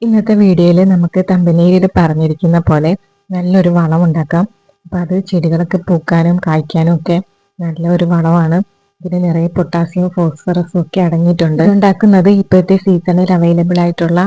ഇന്നത്തെ വീഡിയോയിൽ നമുക്ക് തമ്പനയിൽ പറഞ്ഞിരിക്കുന്ന പോലെ നല്ലൊരു വളം ഉണ്ടാക്കാം. അപ്പം അത് ചെടികളൊക്കെ പൂക്കാനും കായ്ക്കാനും ഒക്കെ നല്ലൊരു വളമാണ്. ഇതിന് നിറയെ പൊട്ടാസ്യവും ഫോസ്ഫറസും ഒക്കെ അടങ്ങിയിട്ടുണ്ട്. ഉണ്ടാക്കുന്നത് ഇപ്പോഴത്തെ സീസണിൽ അവൈലബിൾ ആയിട്ടുള്ള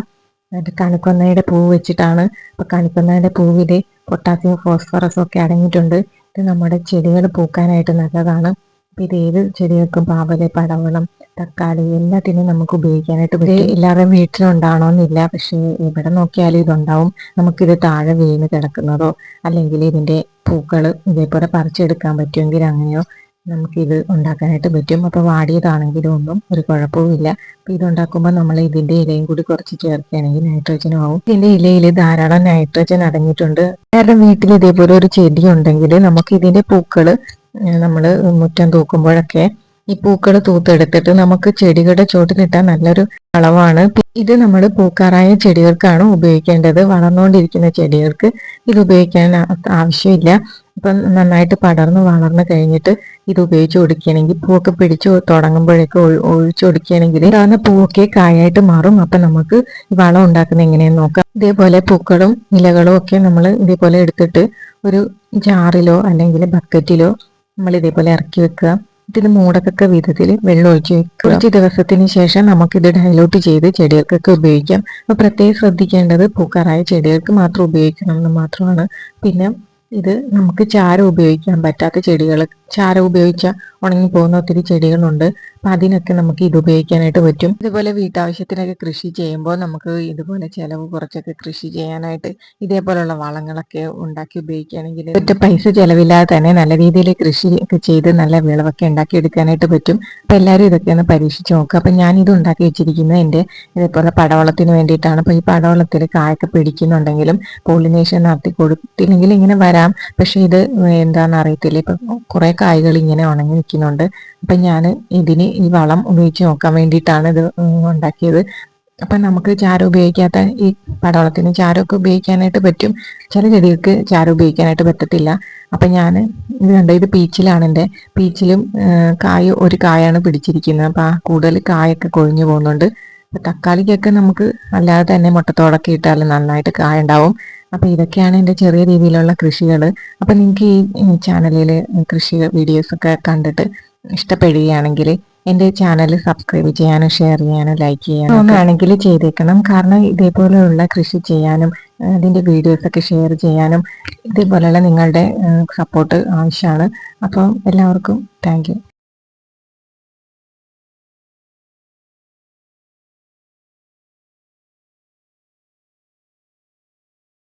കണിക്കൊന്നയുടെ പൂവ് വെച്ചിട്ടാണ്. അപ്പൊ കണിക്കൊന്നയുടെ പൂവിൽ പൊട്ടാസ്യവും ഫോസ്ഫറസും ഒക്കെ അടങ്ങിയിട്ടുണ്ട്. ഇത് നമ്മുടെ ചെടികൾ പൂക്കാനായിട്ട് നല്ലതാണ്. അപ്പൊ ഇത് ഏത് ചെടികൾക്കും, പാവല്, പടവളം, തക്കാളി എല്ലാത്തിനും നമുക്ക് ഉപയോഗിക്കാനായിട്ട് പറ്റും. എല്ലാവരുടെയും വീട്ടിലുണ്ടാവണമെന്നില്ല, പക്ഷേ എവിടെ നോക്കിയാലും ഇതുണ്ടാവും. നമുക്കിത് താഴെ വീണ് കിടക്കുന്നതോ അല്ലെങ്കിൽ ഇതിന്റെ പൂക്കൾ ഇതേപോലെ പറിച്ചെടുക്കാൻ പറ്റുമെങ്കിൽ അങ്ങനെയോ നമുക്കിത് ഉണ്ടാക്കാനായിട്ട് പറ്റും. അപ്പോൾ വാടിയതാണെങ്കിലും ഒന്നും ഒരു കുഴപ്പവും ഇല്ല. അപ്പോൾ ഇതുണ്ടാക്കുമ്പോൾ നമ്മൾ ഇതിന്റെ ഇലയും കൂടി കുറച്ച് ചേർക്കുകയാണെങ്കിൽ നൈട്രജനും ആവും. ഇതിന്റെ ഇലയിൽ ധാരാളം നൈട്രജൻ അടങ്ങിയിട്ടുണ്ട്. എല്ലാവരുടെ വീട്ടിൽ ഇതേപോലെ ഒരു ചെടി ഉണ്ടെങ്കിൽ നമുക്ക് ഇതിന്റെ പൂക്കൾ നമ്മൾ മുറ്റം തൂക്കുമ്പോഴൊക്കെ ഈ പൂക്കൾ തൂത്തെടുത്തിട്ട് നമുക്ക് ചെടികളുടെ ചോട്ടിലിട്ടാൽ നല്ലൊരു വളമാണ്. ഇത് നമ്മൾ പൂക്കാറായ ചെടികൾക്കാണ് ഉപയോഗിക്കേണ്ടത്. വളർന്നുകൊണ്ടിരിക്കുന്ന ചെടികൾക്ക് ഇത് ഉപയോഗിക്കാൻ ആവശ്യമില്ല. ഇപ്പം നന്നായിട്ട് പടർന്ന് വളർന്നു കഴിഞ്ഞിട്ട് ഇത് ഉപയോഗിച്ച് കൊടുക്കുകയാണെങ്കിൽ, പൂവൊക്കെ പിടിച്ചു തുടങ്ങുമ്പോഴേക്ക് ഒഴിച്ചു കൊടുക്കുകയാണെങ്കിൽ ഉണ്ടാകുന്ന പൂവൊക്കെ കായായിട്ട് മാറും. അപ്പം നമുക്ക് ഈ വളം ഉണ്ടാക്കുന്നത് എങ്ങനെയെന്ന് നോക്കാം. ഇതേപോലെ പൂക്കളും ഇലകളും ഒക്കെ നമ്മൾ ഇതേപോലെ എടുത്തിട്ട് ഒരു ജാറിലോ അല്ലെങ്കിൽ ബക്കറ്റിലോ നമ്മൾ ഇതേപോലെ ഇറക്കി വെക്കുക. ഇതിന് മൂടക്കൊക്കെ വിധത്തിൽ വെള്ളം ഒഴിച്ച് വെക്കുക. കുറച്ച് ദിവസത്തിന് ശേഷം നമുക്കിത് ഡൈലൂട്ട് ചെയ്ത് ചെടികൾക്കൊക്കെ ഉപയോഗിക്കാം. അപ്പോൾ പ്രത്യേകം ശ്രദ്ധിക്കേണ്ടത് പൂക്കാറായ ചെടികൾക്ക് മാത്രം ഉപയോഗിക്കണം എന്ന് മാത്രമാണ്. പിന്നെ ഇത് നമുക്ക് ചാരം ഉപയോഗിക്കാൻ പറ്റാത്ത ചെടികൾ, ചാരം ഉപയോഗിച്ചാൽ ഉണങ്ങിപ്പോകുന്ന ഒത്തിരി ചെടികളുണ്ട്. അപ്പം അതിനൊക്കെ നമുക്ക് ഇത് ഉപയോഗിക്കാനായിട്ട് പറ്റും. ഇതുപോലെ വീട്ടാവശ്യത്തിനൊക്കെ കൃഷി ചെയ്യുമ്പോൾ നമുക്ക് ഇതുപോലെ ചിലവ് കുറച്ചൊക്കെ കൃഷി ചെയ്യാനായിട്ട് ഇതേപോലുള്ള വളങ്ങളൊക്കെ ഉണ്ടാക്കി ഉപയോഗിക്കുകയാണെങ്കിൽ ഒറ്റ പൈസ ചിലവില്ലാതെ തന്നെ നല്ല രീതിയിൽ കൃഷി ഒക്കെ ചെയ്ത് നല്ല വിളവൊക്കെ ഉണ്ടാക്കി എടുക്കാനായിട്ട് പറ്റും. അപ്പം എല്ലാവരും ഇതൊക്കെ ഒന്ന് പരീക്ഷിച്ച് നോക്കുക. അപ്പം ഞാനിത് ഉണ്ടാക്കി വെച്ചിരിക്കുന്നത് എൻ്റെ ഇതേപോലെ പടവളത്തിന് വേണ്ടിയിട്ടാണ്. അപ്പോൾ ഈ പടവളത്തിൽ കായൊക്കെ പിടിക്കുന്നുണ്ടെങ്കിലും പോളിനേഷൻ നടത്തി കൊടുത്തില്ലെങ്കിൽ ഇങ്ങനെ വരാം. പക്ഷെ ഇത് എന്താണെന്ന് അറിയത്തില്ല. ഇപ്പം കുറേ കായ്കൾ ഇങ്ങനെ ഉണങ്ങി നിൽക്കുന്നുണ്ട്. അപ്പം ഞാൻ ഇതിന് ഈ വളം ഉപയോഗിച്ച് നോക്കാൻ വേണ്ടിയിട്ടാണ് ഇത് ഉണ്ടാക്കിയത്. അപ്പം നമുക്ക് ചാരം ഉപയോഗിക്കാത്ത ഈ പടവളത്തിന് ചാരമൊക്കെ ഉപയോഗിക്കാനായിട്ട് പറ്റും. ചില ചെടികൾക്ക് ചാരം ഉപയോഗിക്കാനായിട്ട് പറ്റത്തില്ല. അപ്പം ഞാൻ ഇത് കണ്ട, ഇത് പീച്ചിലാണ്. എൻ്റെ പീച്ചിലും ഒരു കായാണ് പിടിച്ചിരിക്കുന്നത്. അപ്പം ആ കൂടുതൽ കായൊക്കെ കൊഴിഞ്ഞു പോകുന്നുണ്ട്. അപ്പം തക്കാളിക്കൊക്കെ നമുക്ക് അല്ലാതെ തന്നെ മുട്ടത്തോടൊക്കെ ഇട്ടാൽ നന്നായിട്ട് കായ ഉണ്ടാവും. അപ്പം ഇതൊക്കെയാണ് എൻ്റെ ചെറിയ രീതിയിലുള്ള കൃഷികൾ. അപ്പം നിങ്ങൾക്ക് ഈ ചാനലിൽ കൃഷി വീഡിയോസൊക്കെ കണ്ടിട്ട് ഇഷ്ടപ്പെടുകയാണെങ്കിൽ എൻ്റെ ചാനൽ സബ്സ്ക്രൈബ് ചെയ്യാനും ഷെയർ ചെയ്യാനും ലൈക്ക് ചെയ്യാനും ഒന്നാണെങ്കിൽ ചെയ്തേക്കണം. കാരണം ഇതേപോലെയുള്ള കൃഷി ചെയ്യാനും അതിൻ്റെ വീഡിയോസൊക്കെ ഷെയർ ചെയ്യാനും ഇതേപോലെയുള്ള നിങ്ങളുടെ സപ്പോർട്ട് ആവശ്യമാണ്. അപ്പം എല്ലാവർക്കും താങ്ക് യു.